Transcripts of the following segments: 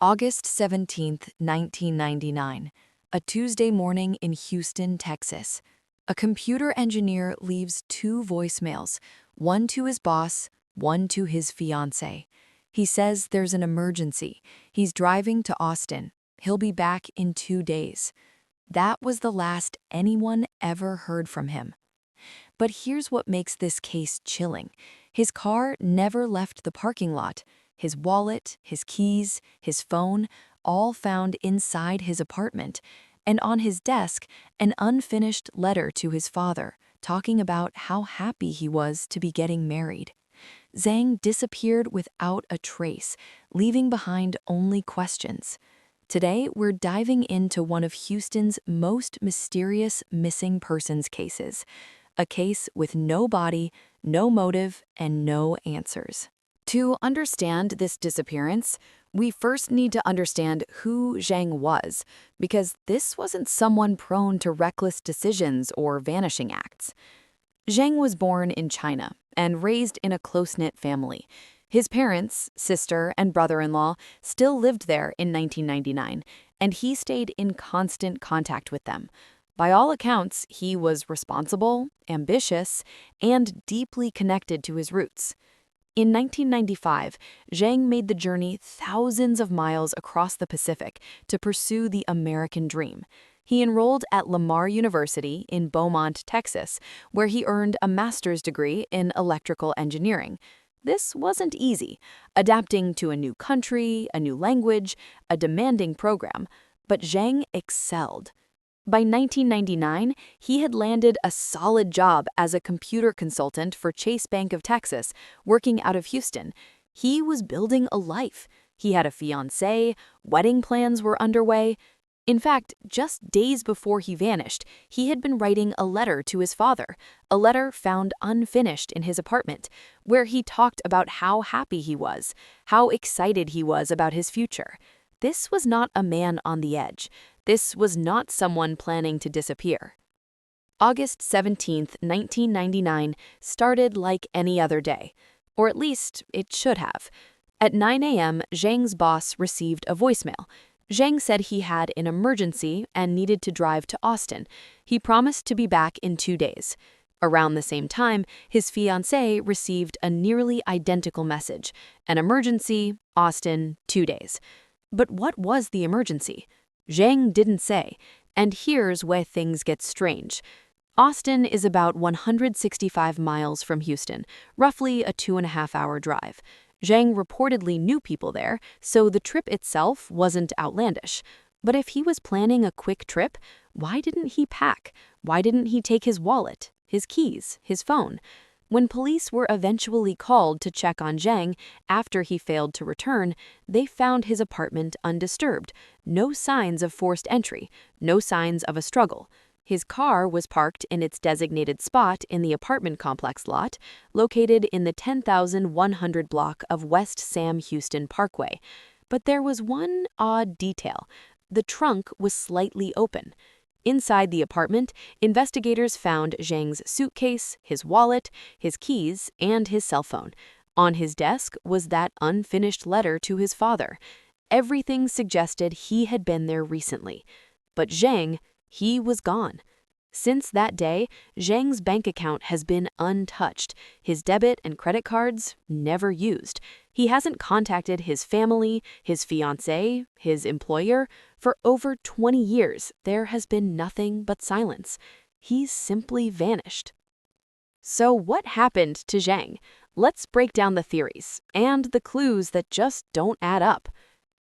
August 17, 1999, a Tuesday morning in Houston, Texas. A computer engineer leaves two voicemails, one to his boss, one to his fiancée. He says there's an emergency. He's driving to Austin. He'll be back in 2 days. That was the last anyone ever heard from him. But here's what makes this case chilling. His car never left the parking lot. His wallet, his keys, his phone, all found inside his apartment. And on his desk, an unfinished letter to his father, talking about how happy he was to be getting married. Zheng disappeared without a trace, leaving behind only questions. Today, we're diving into one of Houston's most mysterious missing persons cases. A case with no body, no motive, and no answers. To understand this disappearance, we first need to understand who Zheng was, because this wasn't someone prone to reckless decisions or vanishing acts. Zheng was born in China and raised in a close-knit family. His parents, sister, and brother-in-law still lived there in 1999, and he stayed in constant contact with them. By all accounts, he was responsible, ambitious, and deeply connected to his roots. In 1995, Zheng made the journey thousands of miles across the Pacific to pursue the American dream. He enrolled at Lamar University in Beaumont, Texas, where he earned a master's degree in electrical engineering. This wasn't easy, adapting to a new country, a new language, a demanding program, but Zheng excelled. By 1999, he had landed a solid job as a computer consultant for Chase Bank of Texas, working out of Houston. He was building a life. He had a fiancée, wedding plans were underway. In fact, just days before he vanished, he had been writing a letter to his father, a letter found unfinished in his apartment, where he talked about how happy he was, how excited he was about his future. This was not a man on the edge. This was not someone planning to disappear. August 17, 1999 started like any other day, or at least it should have. At 9 a.m., Zheng's boss received a voicemail. Zheng said he had an emergency and needed to drive to Austin. He promised to be back in 2 days. Around the same time, his fiancée received a nearly identical message. An emergency, Austin, 2 days. But what was the emergency? Zheng didn't say, and here's where things get strange. Austin is about 165 miles from Houston, roughly a 2.5-hour drive. Zheng reportedly knew people there, so the trip itself wasn't outlandish. But if he was planning a quick trip, why didn't he pack? Why didn't he take his wallet, his keys, his phone? When police were eventually called to check on Zheng after he failed to return, they found his apartment undisturbed. No signs of forced entry, no signs of a struggle. His car was parked in its designated spot in the apartment complex lot, located in the 10,100 block of West Sam Houston Parkway. But there was one odd detail. The trunk was slightly open. Inside the apartment, investigators found Zheng's suitcase, his wallet, his keys, and his cell phone. On his desk was that unfinished letter to his father. Everything suggested he had been there recently. But Zheng, he was gone. Since that day, Zheng's bank account has been untouched, his debit and credit cards never used. He hasn't contacted his family, his fiancée, his employer. For over 20 years, there has been nothing but silence. He's simply vanished. So what happened to Zheng? Let's break down the theories and the clues that just don't add up.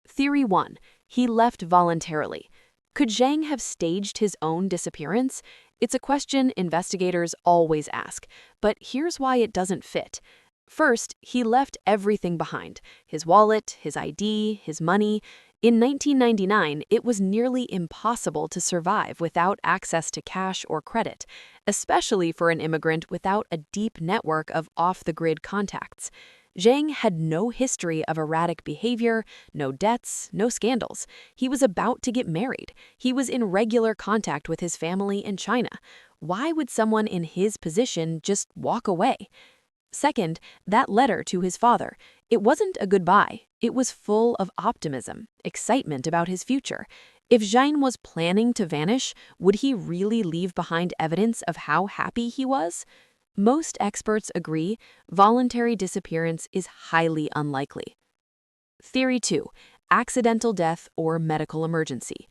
Theory 1. He left voluntarily. Could Zheng have staged his own disappearance? It's a question investigators always ask, but here's why it doesn't fit. First, he left everything behind: his wallet, his ID, his money. In 1999, it was nearly impossible to survive without access to cash or credit, especially for an immigrant without a deep network of off-the-grid contacts. Zheng had no history of erratic behavior, no debts, no scandals. He was about to get married. He was in regular contact with his family in China. Why would someone in his position just walk away? Second, that letter to his father. It wasn't a goodbye. It was full of optimism, excitement about his future. If Zheng was planning to vanish, would he really leave behind evidence of how happy he was? Most experts agree voluntary disappearance is highly unlikely. Theory 2. Accidental death or medical emergency.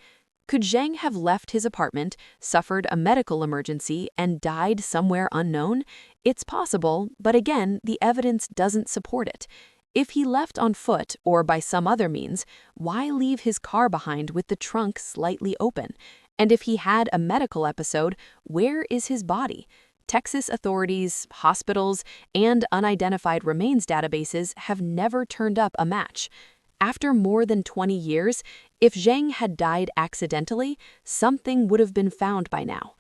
Could Zheng have left his apartment, suffered a medical emergency, and died somewhere unknown? It's possible, but again, the evidence doesn't support it. If he left on foot or by some other means, why leave his car behind with the trunk slightly open? And if he had a medical episode, where is his body? Texas authorities, hospitals, and unidentified remains databases have never turned up a match. After more than 20 years, if Zheng had died accidentally, something would have been found by now.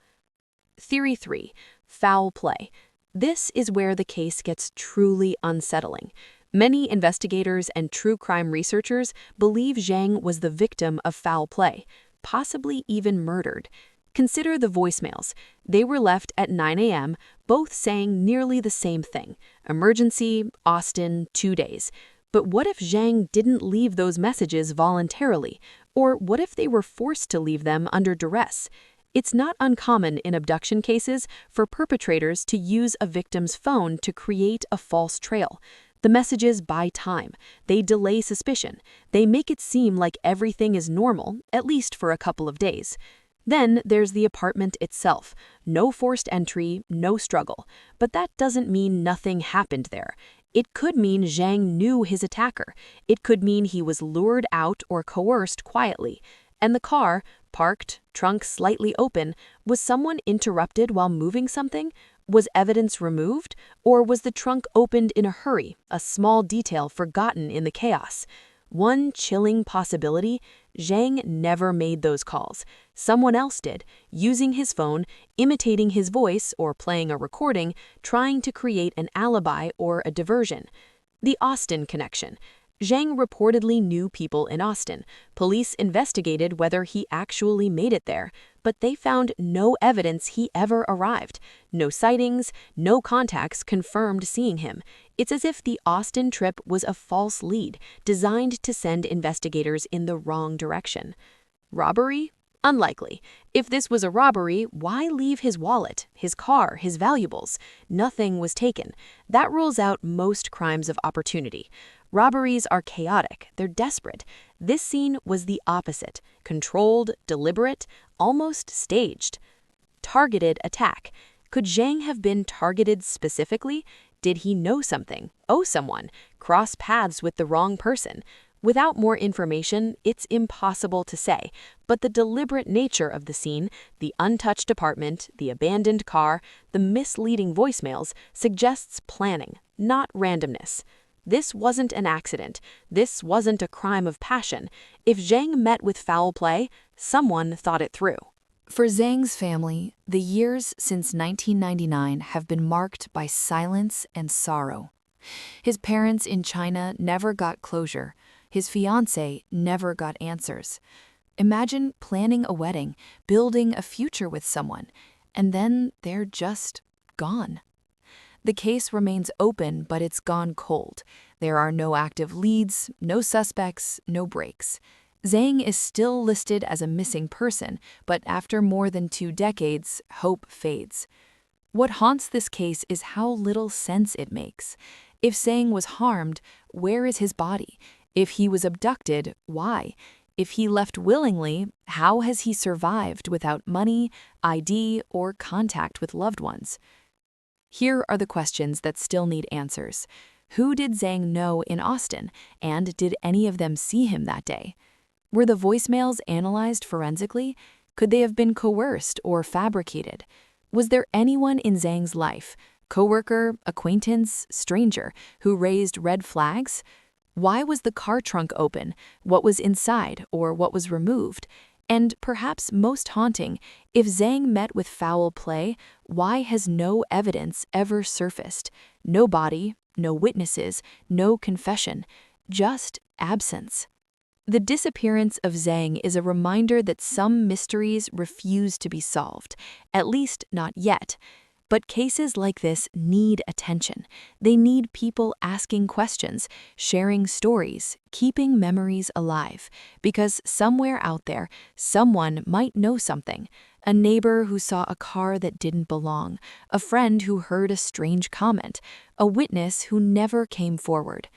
Theory 3. Foul play. This is where the case gets truly unsettling. Many investigators and true crime researchers believe Zheng was the victim of foul play, possibly even murdered. Consider the voicemails. They were left at 9 a.m., both saying nearly the same thing. Emergency, Austin, 2 days. But what if Zheng didn't leave those messages voluntarily? Or what if they were forced to leave them under duress? It's not uncommon in abduction cases for perpetrators to use a victim's phone to create a false trail. The messages buy time. They delay suspicion. They make it seem like everything is normal, at least for a couple of days. Then there's the apartment itself. No forced entry, no struggle. But that doesn't mean nothing happened there. It could mean Zheng knew his attacker. It could mean he was lured out or coerced quietly. And the car, parked, trunk slightly open, was someone interrupted while moving something? Was evidence removed? Or was the trunk opened in a hurry, a small detail forgotten in the chaos? One chilling possibility, Zheng never made those calls. Someone else did, using his phone, imitating his voice or playing a recording, trying to create an alibi or a diversion. The Austin connection. Zheng reportedly knew people in Austin. Police investigated whether he actually made it there, but they found no evidence he ever arrived. No sightings, no contacts confirmed seeing him. It's as if the Austin trip was a false lead, designed to send investigators in the wrong direction. Robbery? Unlikely. If this was a robbery, why leave his wallet, his car, his valuables? Nothing was taken. That rules out most crimes of opportunity. Robberies are chaotic, they're desperate. This scene was the opposite, controlled, deliberate, almost staged. Targeted attack. Could Zheng have been targeted specifically? Did he know something, owe someone, cross paths with the wrong person? Without more information, it's impossible to say, but the deliberate nature of the scene, the untouched apartment, the abandoned car, the misleading voicemails, suggests planning, not randomness. This wasn't an accident. This wasn't a crime of passion. If Zheng met with foul play, someone thought it through. For Zheng's family, the years since 1999 have been marked by silence and sorrow. His parents in China never got closure. His fiancée never got answers. Imagine planning a wedding, building a future with someone, and then they're just gone. The case remains open, but it's gone cold. There are no active leads, no suspects, no breaks. Zheng is still listed as a missing person, but after more than 2 decades, hope fades. What haunts this case is how little sense it makes. If Zheng was harmed, where is his body? If he was abducted, why? If he left willingly, how has he survived without money, ID, or contact with loved ones? Here are the questions that still need answers. Who did Zheng know in Austin, and did any of them see him that day? Were the voicemails analyzed forensically? Could they have been coerced or fabricated? Was there anyone in Zheng's life, coworker, acquaintance, stranger, who raised red flags? Why was the car trunk open? What was inside, or what was removed? And perhaps most haunting, if Zheng met with foul play, why has no evidence ever surfaced? No body, no witnesses, no confession, just absence. The disappearance of Zheng is a reminder that some mysteries refuse to be solved, at least not yet. But cases like this need attention. They need people asking questions, sharing stories, keeping memories alive. Because somewhere out there, someone might know something. A neighbor who saw a car that didn't belong, a friend who heard a strange comment, a witness who never came forward.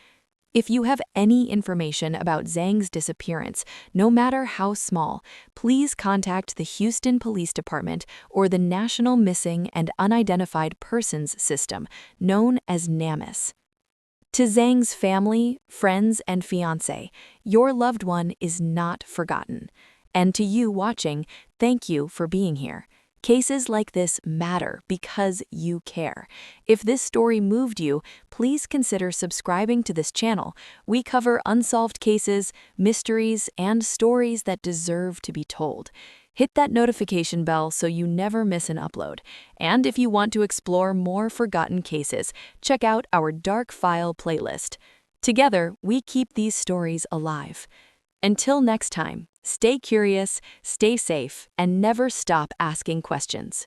If you have any information about Zheng's disappearance, no matter how small, please contact the Houston Police Department or the National Missing and Unidentified Persons System, known as NamUs. To Zheng's family, friends, and fiancé, your loved one is not forgotten. And to you watching, thank you for being here. Cases like this matter because you care. If this story moved you, please consider subscribing to this channel. We cover unsolved cases, mysteries, and stories that deserve to be told. Hit that notification bell so you never miss an upload. And if you want to explore more forgotten cases, check out our Dark File playlist. Together, we keep these stories alive. Until next time, stay curious, stay safe, and never stop asking questions.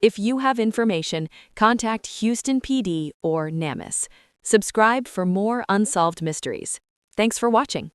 If you have information, contact Houston PD or NamUs. Subscribe for more unsolved mysteries. Thanks for watching.